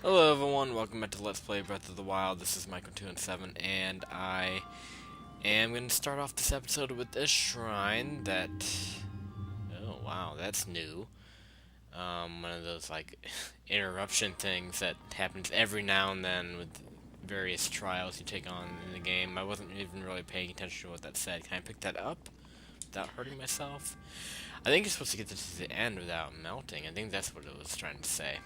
Hello everyone, welcome back to Let's Play Breath of the Wild. This is Michael217, and I am going to start off this episode with this shrine that... Oh wow, that's new. One of those, like, interruption things that happens every now and then with various trials you take on in the game. I wasn't even really paying attention to what that said. Can I pick that up without hurting myself? I think you're supposed to get this to the end without melting. I think that's what it was trying to say.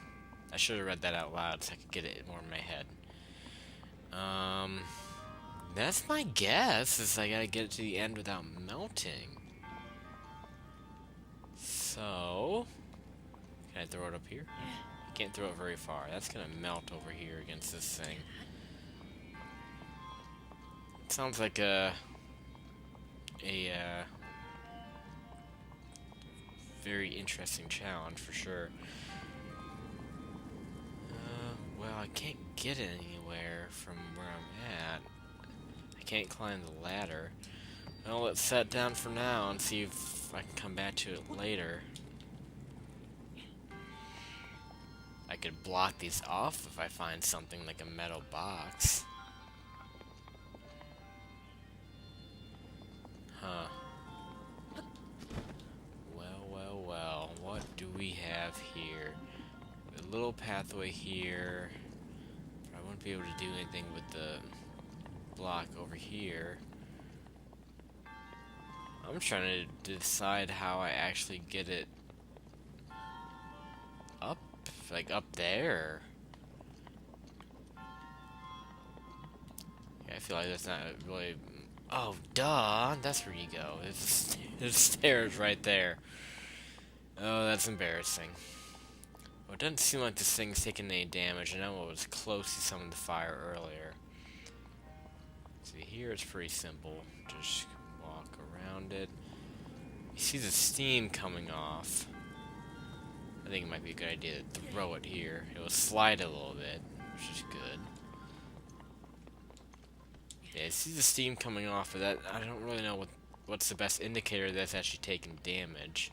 I should have read that out loud so I could get it more in my head. Um, that's my guess, is I gotta get it to the end without melting. So, can I throw it up here? I can't throw it very far. That's gonna melt over here against this thing. It sounds like a very interesting challenge for sure. Well, I can't get it anywhere from where I'm at. I can't climb the ladder. Well, let's set down for now and see if I can come back to it later. I could block these off if I find something like a metal box. Huh. Well, what do we have here? A little pathway here. But I wouldn't be able to do anything with the block over here. I'm trying to decide how I actually get it up, like up there. Yeah, I feel like that's not really... Oh, duh! That's where you go. There's stairs right there. Oh, that's embarrassing. Well, it doesn't seem like this thing's taking any damage. I know it was close to some of the fire earlier. See, here it's pretty simple. Just walk around it. You see the steam coming off. I think it might be a good idea to throw it here. It will slide a little bit, which is good. Yeah, you see the steam coming off, but that I don't really know what's the best indicator that's actually taking damage.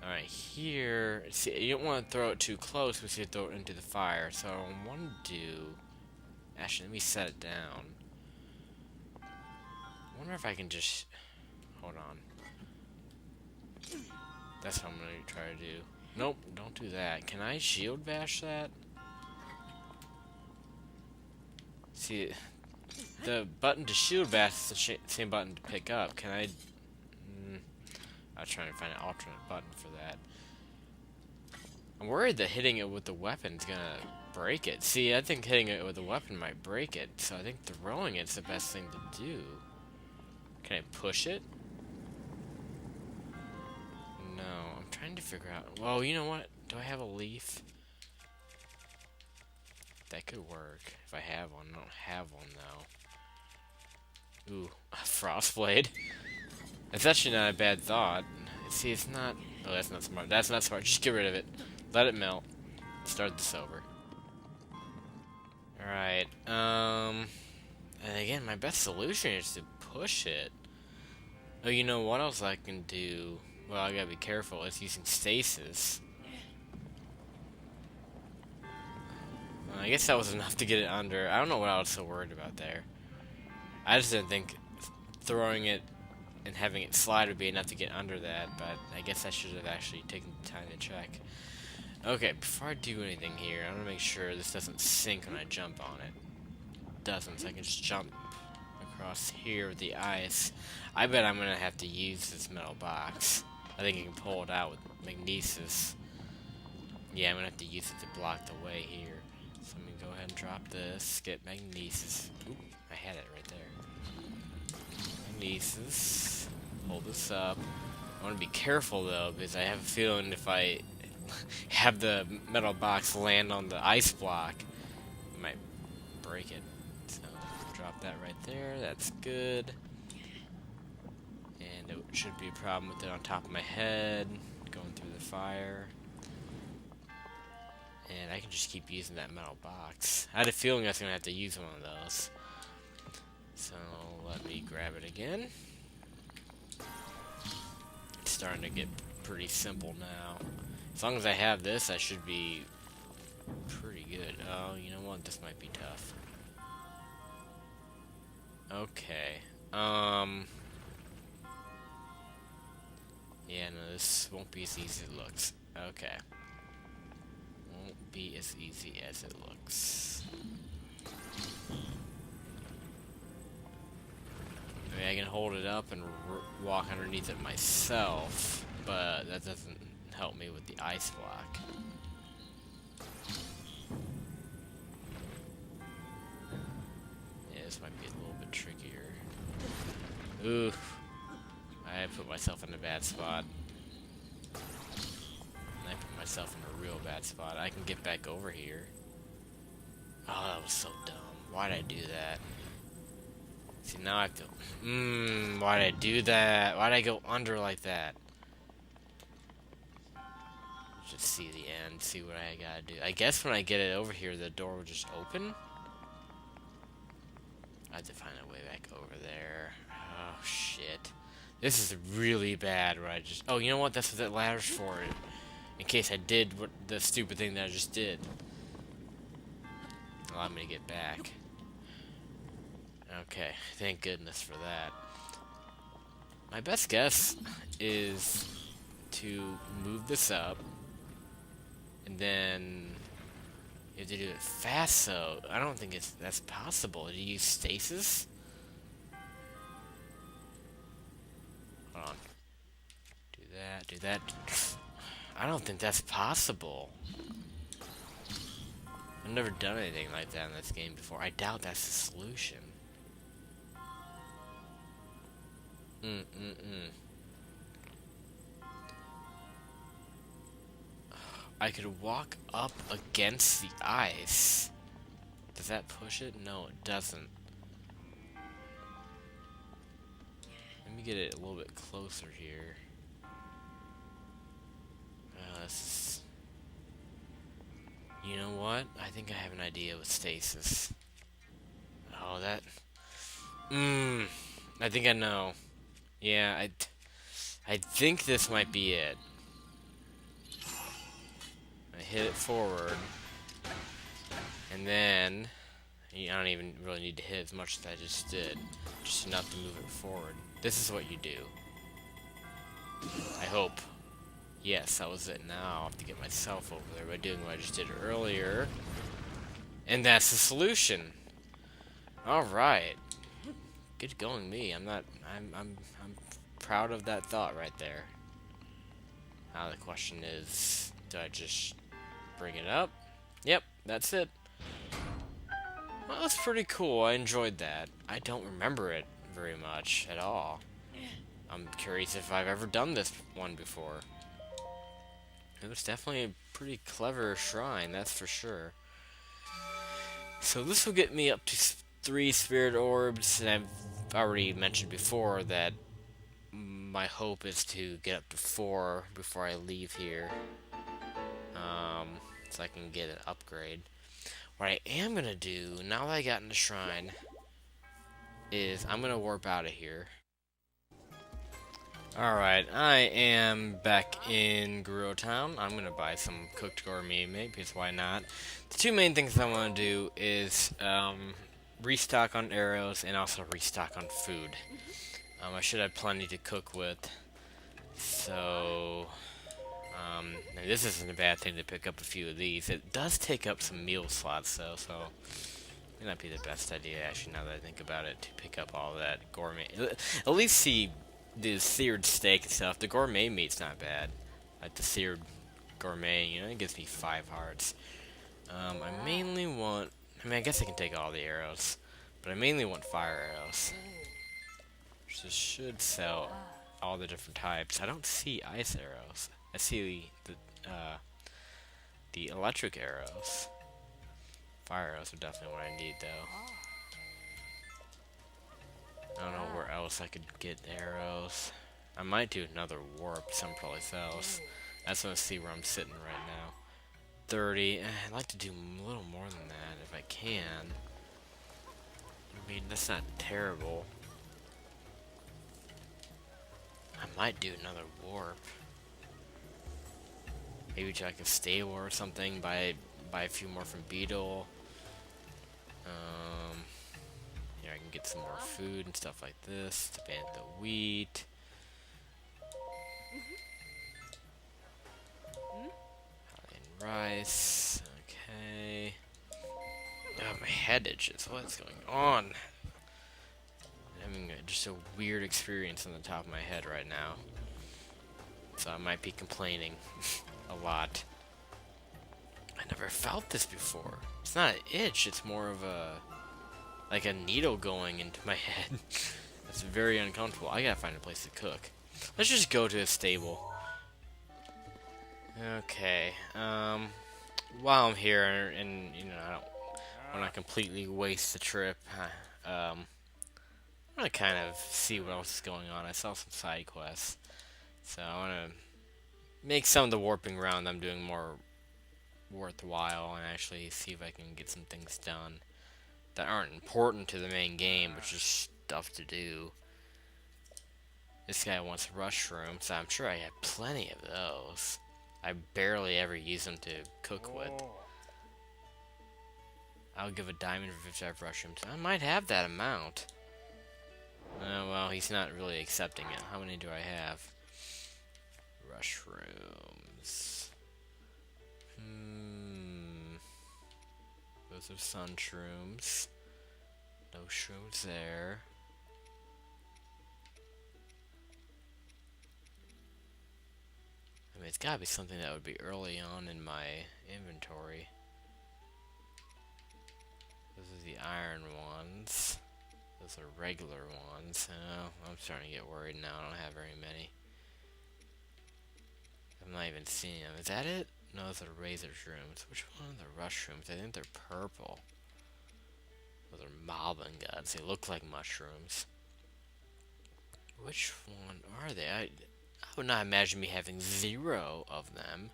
Alright, here, see, you don't want to throw it too close because you throw it into the fire. So what I want to do, actually, let me set it down. I wonder if I can just, hold on. That's what I'm going to try to do. Nope, don't do that. Can I shield bash that? See, the button to shield bash is the same button to pick up. Can I... I'm trying to find an alternate button for that. I'm worried that hitting it with the weapon's gonna break it. See, I think hitting it with the weapon might break it, so I think throwing it's the best thing to do. Can I push it? No, I'm trying to figure out... Well, you know what? Do I have a leaf? That could work if I have one. I don't have one, though. Ooh, a frostblade. That's actually not a bad thought. See, it's not... Oh, that's not smart. That's not smart. Just get rid of it. Let it melt. Start this over. Alright, and again, my best solution is to push it. Oh, you know what else I can do? Well, I gotta be careful. It's using stasis. I guess that was enough to get it under. I don't know what I was so worried about there. I just didn't think throwing it and having it slide would be enough to get under that, but I guess I should have actually taken the time to check. Okay, before I do anything here, I want to make sure this doesn't sink when I jump on it. It doesn't, so I can just jump across here with the ice. I bet I'm going to have to use this metal box. I think you can pull it out with magnesis. Yeah, I'm going to have to use it to block the way here. So I'm going to go ahead and drop this, get magnesis. Oop, I had it right there. Magnesis. Hold this up. I want to be careful though, because I have a feeling if I have the metal box land on the ice block, it might break it. So drop that right there. That's good. And it should be a problem with it on top of my head, going through the fire. And I can just keep using that metal box. I had a feeling I was going to have to use one of those. So let me grab it again. Starting to get pretty simple now. As long as I have this, I should be pretty good. Oh, you know what? This might be tough. Okay. Yeah, no, this won't be as easy as it looks. Okay. Won't be as easy as it looks. I mean, I can hold it up and walk underneath it myself, but that doesn't help me with the ice block. Yeah, this might be a little bit trickier. Ooh. I put myself in a bad spot. I put myself in a real bad spot. I can get back over here. Oh, that was so dumb. Why'd I do that? See, now I have to... why'd I do that? Why'd I go under like that? Just see the end, see what I gotta do. I guess when I get it over here, the door will just open? I have to find a way back over there. Oh, shit. This is really bad where I just... Oh, you know what? That's what that ladder's for. In case I did what the stupid thing that I just did. Allow me to get back. Okay, thank goodness for that. My best guess is to move this up. And then... You have to do it fast, so... I don't think that's possible. Do you use stasis? Hold on. Do that. I don't think that's possible. I've never done anything like that in this game before. I doubt that's the solution. I could walk up against the ice. Does that push it? No, it doesn't. Let me get it a little bit closer here. You know what? I think I have an idea with stasis. Oh, that... I think I know. Yeah, I think this might be it. I hit it forward. And then... I don't even really need to hit as much as I just did. Just enough to move it forward. This is what you do. I hope. Yes, that was it. Now I have to get myself over there by doing what I just did earlier. And that's the solution. Alright. Good going me. I'm proud of that thought right there. Now the question is, do I just bring it up? Yep, that's it. Well, that's pretty cool. I enjoyed that. I don't remember it very much at all. I'm curious if I've ever done this one before. It was definitely a pretty clever shrine, that's for sure. So this will get me up to 3 spirit orbs, and I've already mentioned before that my hope is to get up to 4 before I leave here. So I can get an upgrade. What I am gonna do, now that I got in the shrine, is I'm gonna warp out of here. Alright, I am back in Gerudo Town. I'm gonna buy some cooked gourmet meat, because why not? The 2 main things I want to do is restock on arrows and also restock on food. I should have plenty to cook with. So, this isn't a bad thing to pick up a few of these. It does take up some meal slots though, so it might not be the best idea actually now that I think about it to pick up all that gourmet. At least see the seared steak and stuff. The gourmet meat's not bad. Like the seared gourmet, you know, it gives me 5 hearts. I mainly want... I mean, I guess I can take all the arrows. But I mainly want fire arrows. This should sell all the different types. I don't see ice arrows. I see the electric arrows. Fire arrows are definitely what I need, though. I don't know where else I could get arrows. I might do another warp someplace else. I just want to see where I'm sitting right now. 30. I'd like to do a little more than that if I can. I mean, that's not terrible. I might do another warp. Maybe to like a stable or something by buy a few more from Beetle. Here I can get some more food and stuff like this to plant the wheat. And rice. Okay. Oh, my head itches. What's going on? I'm having just a weird experience on the top of my head right now. So I might be complaining a lot. I never felt this before. It's not an itch, it's more of like a needle going into my head. It's very uncomfortable. I gotta find a place to cook. Let's just go to a stable. Okay, while I'm here, and you know, I don't want to completely waste the trip, I'm gonna kind of see what else is going on. I saw some side quests, so I want to make some of the warping around I'm doing more worthwhile, and actually see if I can get some things done that aren't important to the main game, but just stuff to do. This guy wants mushrooms, so I'm sure I have plenty of those. I barely ever use them to cook with. I'll give a diamond for 55 mushrooms. I might have that amount. Oh, well, he's not really accepting it. How many do I have? Mushrooms. Those are sun shrooms. No shrooms there. I mean, it's gotta be something that would be early on in my inventory. Those are the iron ones. Those are regular ones. Oh, I'm starting to get worried now. I don't have very many. I'm not even seeing them. Is that it? No, those are razor shrooms. Which one are the rush shrooms? I think they're purple. Those are moblin guts. They look like mushrooms. Which one are they? I would not imagine me having 0 of them.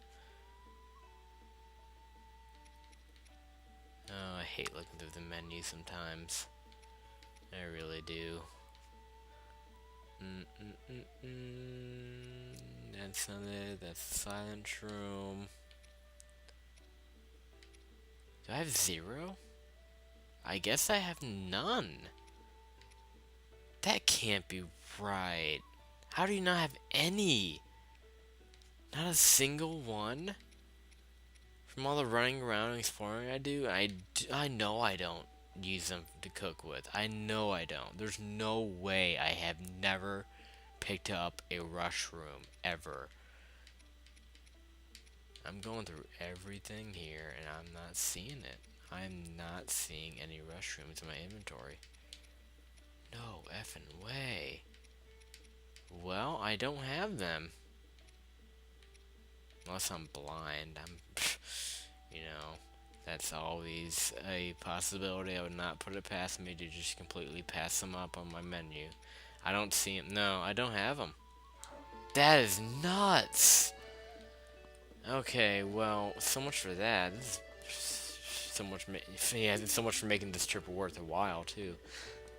Oh, I hate looking through the menu sometimes. I really do. That's not it. That's the silent room. Do I have 0? I guess I have none. That can't be right. How do you not have any? Not a single one? From all the running around and exploring I do, I know I don't use them to cook with. I know I don't. There's no way I have never picked up a rush room, ever. I'm going through everything here, and I'm not seeing it. I'm not seeing any rush rooms in my inventory. No effing way. Well, I don't have them. Unless I'm blind. You know, that's always a possibility. I would not put it past me to just completely pass them up on my menu. I don't see them. No, I don't have them. That is nuts. Okay, well, so much for that. This is so much. Yeah, so much for making this trip worth a while too.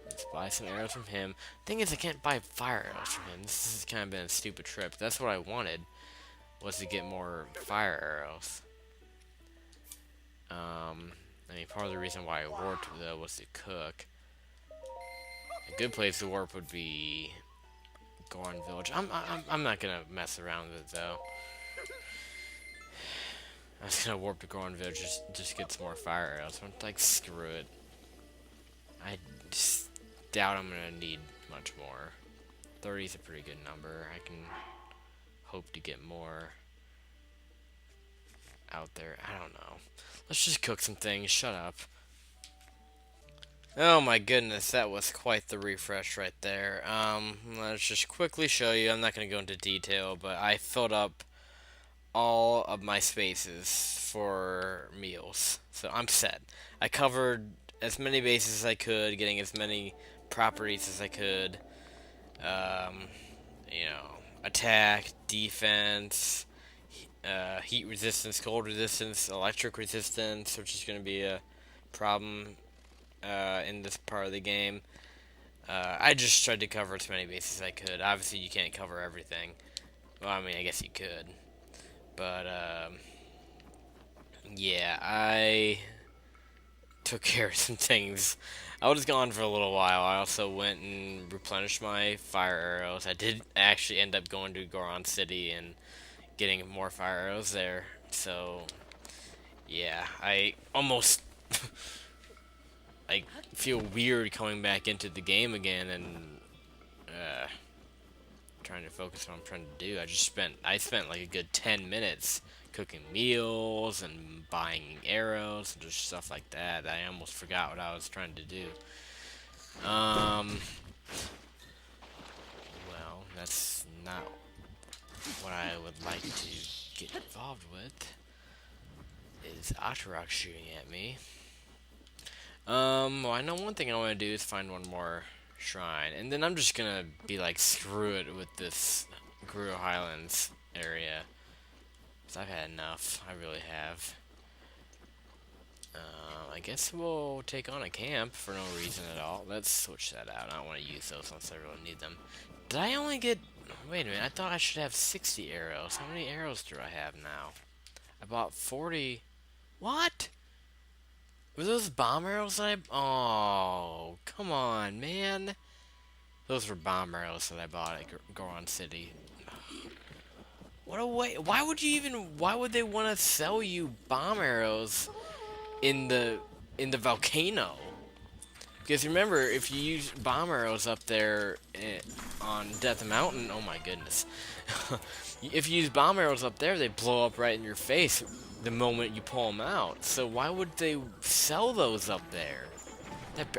Let's buy some arrows from him. Thing is, I can't buy fire arrows from him. This has kind of been a stupid trip. That's what I wanted, was to get more fire arrows. I mean, part of the reason why I warped though was to cook. A good place to warp would be Goron Village. I'm not gonna mess around with it though. I was gonna warp to Goron Village just get some more fire arrows. I'm like, screw it. I just doubt I'm gonna need much more. 30 is a pretty good number. I can hope to get more out there. I don't know. Let's just cook some things. Shut up. Oh my goodness, that was quite the refresh right there. Let's just quickly show you. I'm not going to go into detail, but I filled up all of my spaces for meals. So I'm set. I covered as many bases as I could, getting as many properties as I could. You know, attack, defense, heat resistance, cold resistance, electric resistance, which is going to be a problem in this part of the game. I just tried to cover as many bases as I could. Obviously, you can't cover everything. Well, I mean, I guess you could. But, Yeah, I took care of some things. I was gone for a little while. I also went and replenished my fire arrows. I did actually end up going to Goron City and getting more fire arrows there. So, yeah, I almost I feel weird coming back into the game again and uh, trying to focus on what I'm trying to do. I spent like a good 10 minutes cooking meals and buying arrows and just stuff like that. I almost forgot what I was trying to do. Um, well, that's not what I would like to get involved with. Is Atarak shooting at me? Well, I know one thing I want to do is find one more shrine, and then I'm just gonna be like, screw it with this Gerudo Highlands area. Cause I've had enough. I really have. I guess we'll take on a camp for no reason at all. Let's switch that out. I don't want to use those unless I really need them. Did I only get... Wait a minute, I thought I should have 60 arrows. How many arrows do I have now? I bought 40... What? Were those bomb arrows that I... Oh, come on, man. Those were bomb arrows that I bought at Goron City. What a way... Why would you even... Why would they want to sell you bomb arrows in the volcano? Because remember, if you use bomb arrows up there on Death Mountain, oh my goodness. If you use bomb arrows up there, they blow up right in your face the moment you pull them out. So why would they sell those up there? That,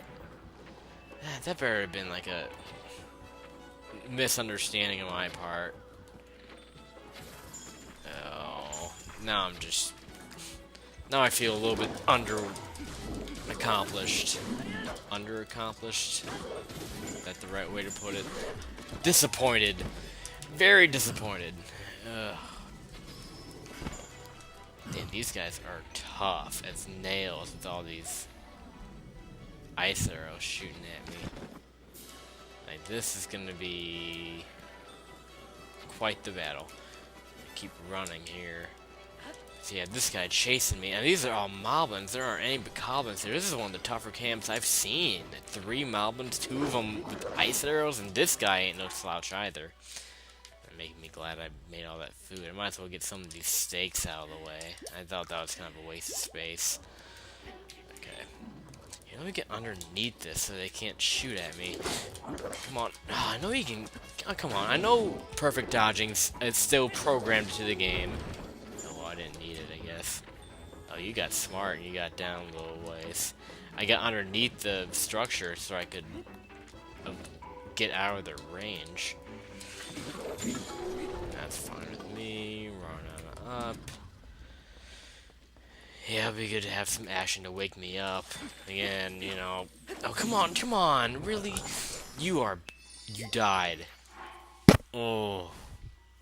that better have been like a misunderstanding on my part. Oh, now I'm just... Now I feel a little bit accomplished. Under-accomplished? Is that the right way to put it? Disappointed. Very disappointed. Ugh. Damn, these guys are tough as nails with all these ice arrows shooting at me. Like, this is gonna be quite the battle. Keep running here. So yeah, this guy chasing me. And these are all moblins. There aren't any goblins here. This is one of the tougher camps I've seen. 3 moblins, 2 of them with ice arrows, and this guy ain't no slouch either. That making me glad I made all that food. I might as well get some of these steaks out of the way. I thought that was kind of a waste of space. Okay. Here, let me get underneath this so they can't shoot at me. Come on. Oh, I know you can... Oh, come on. I know perfect dodging's it's still programmed to the game. I didn't need it, I guess. Oh, you got smart. You got down a little ways. I got underneath the structure so I could get out of their range. That's fine with me. Run up. Yeah, it'd be good to have some action to wake me up. Again, you know. Oh, come on, come on. Really? You died. Oh.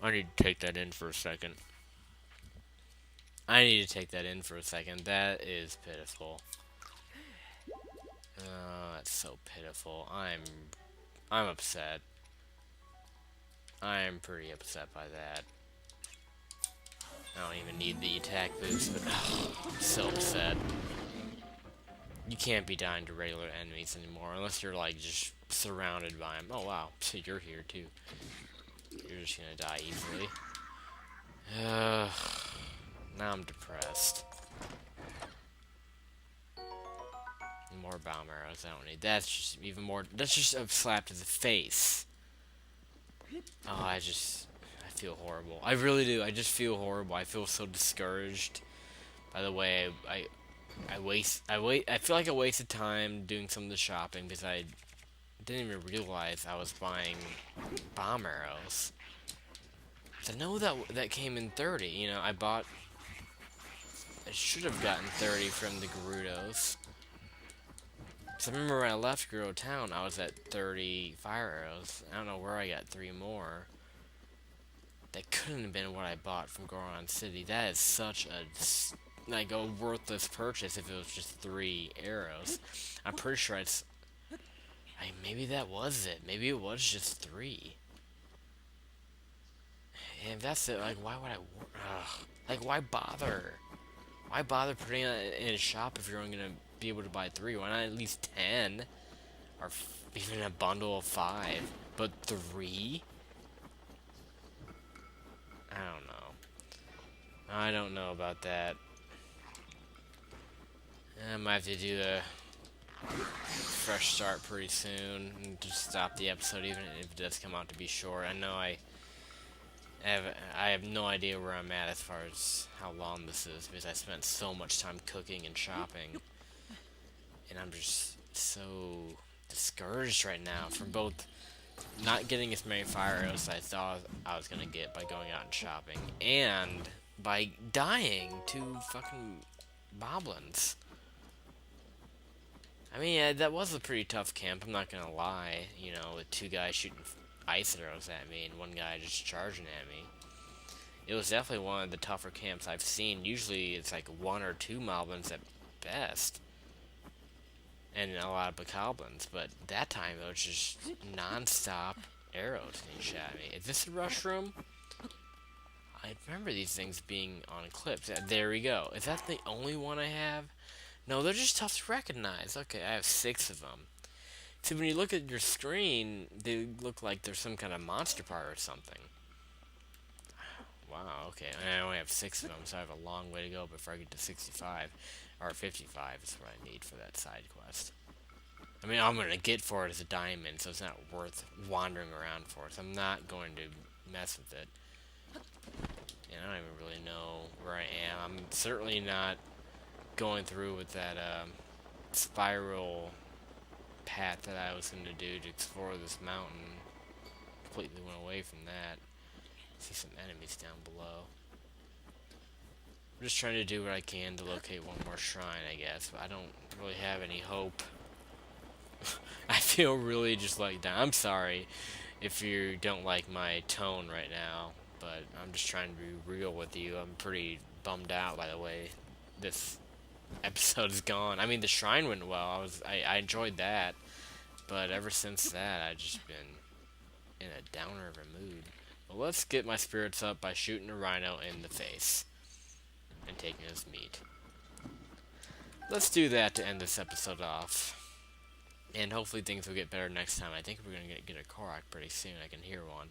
I need to take that in for a second. I need to take that in for a second. That is pitiful. Oh, that's so pitiful. I'm upset. I'm pretty upset by that. I don't even need the attack boost, but I'm so upset. You can't be dying to regular enemies anymore unless you're like just surrounded by them. Oh wow, so you're here too. You're just gonna die easily. Now I'm depressed. More bomb arrows. I don't need. That's just even more. That's just a slap to the face. Oh, I feel horrible. I really do. I just feel horrible. I feel so discouraged. By the way, I feel like I wasted time doing some of the shopping because I didn't even realize I was buying bomb arrows. I know that came in 30. You know, I should have gotten 30 from the Gerudos. So I remember when I left Gerudo Town, I was at 30 fire arrows. I don't know where I got 3 more. That couldn't have been what I bought from Goron City. That is such a worthless purchase if it was just 3 arrows. I'm pretty sure maybe that was it. Maybe it was just 3. And if that's it, like, why would I... Like, why bother? Why bother putting it in a shop if you're only gonna be able to buy 3? Why not at least 10? Or even a bundle of 5? But 3? I don't know. I don't know about that. I might have to do a fresh start pretty soon and just stop the episode even if it does come out to be short. I know have I have no idea where I'm at as far as how long this is because I spent so much time cooking and shopping, and I'm just so discouraged right now from both not getting as many fire arrows as I thought I was gonna get by going out and shopping, and by dying to fucking boblins. I mean, yeah, that was a pretty tough camp, I'm not gonna lie, you know, with 2 guys shooting ice arrows at me and 1 guy just charging at me. It was definitely one of the tougher camps I've seen. Usually it's like 1 or 2 moblins at best, and a lot of bokoblins, but that time it was just non-stop arrows being shot at me. Is this a rush room? I remember these things being on clips. There we go. Is that the only one I have? No, they're just tough to recognize. Okay, I have 6 of them. See, when you look at your screen, they look like there's some kind of monster part or something. Wow, okay. I only have 6 of them, so I have a long way to go before I get to 65. Or 55 is what I need for that side quest. I mean, all I'm going to get for it is a diamond, so it's not worth wandering around for. So I'm not going to mess with it. And I don't even really know where I am. I'm certainly not going through with that spiral path that I was going to do to explore this mountain. Completely went away from that. See some enemies down below. I'm just trying to do what I can to locate one more shrine, I guess, but I don't really have any hope. I feel really just like that. I'm sorry if you don't like my tone right now, but I'm just trying to be real with you. I'm pretty bummed out by the way this episode is gone. I mean, the shrine went well. I enjoyed that, but ever since that, I've just been in a downer of a mood. Well, let's get my spirits up by shooting a rhino in the face and taking his meat. Let's do that to end this episode off. And hopefully things will get better next time. I think we're going to get a Korok pretty soon. I can hear one.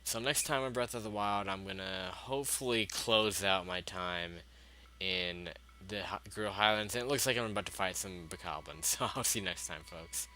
So next time on Breath of the Wild, I'm going to hopefully close out my time in the Gerudo Highlands. And it looks like I'm about to fight some bokoblins. So I'll see you next time, folks.